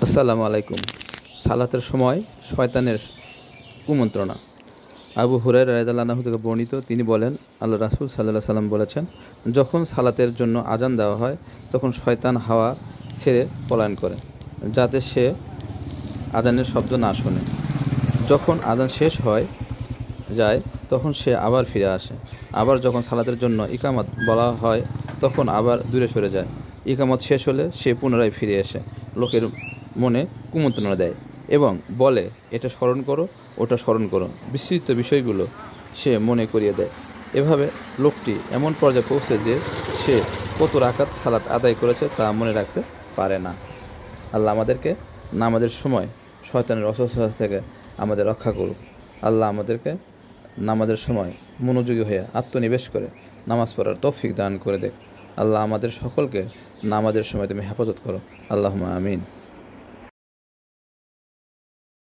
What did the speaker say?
আসসালামু আলাইকুম। সালাতের সময় শয়তানের কুমন্ত্রণা। আবু হুরায়রা রাদিয়াল্লাহু আনহু থেকে বর্ণিত, তিনি বলেন, আল্লাহ রাসূল সাল্লাল্লাহু আলাইহি সাল্লাম বলেছেন, যখন সালাতের জন্য আজান দেওয়া হয় তখন শয়তান হাওয়া ছেড়ে পলায়ন করে, যাতে সে আজানের শব্দ না শোনে। যখন আজান শেষ হয়ে যায় তখন সে আবার ফিরে আসে। আবার যখন সালাতের জন্য ইকামত বলা হয় তখন আবার দূরে সরে যায়। ইকামত শেষ হলে সে পুনরায় ফিরে এসে লোকের মনে কুমন্ত্রণা দেয় এবং বলে, এটা স্মরণ করো, ওটা স্মরণ করো। বিস্তৃত বিষয়গুলো সে মনে করিয়ে দেয়। এভাবে লোকটি এমন পর্যায়ে পৌঁছে যে সে কত রাকাত সালাত আদায় করেছে তা মনে রাখতে পারে না। আল্লাহ আমাদেরকে নামাজের সময় শয়তানের অসুস্থতা থেকে আমাদের রক্ষা করুক। আল্লাহ আমাদেরকে নামাজের সময় মনোযোগী হয়ে আত্মনিবেশ করে নামাজ পড়ার তৌফিক দান করে দেয়। আল্লাহ আমাদের সকলকে নামাজের সময় তুমি হেফাজত করো। আল্লাহুম্মা আমিন।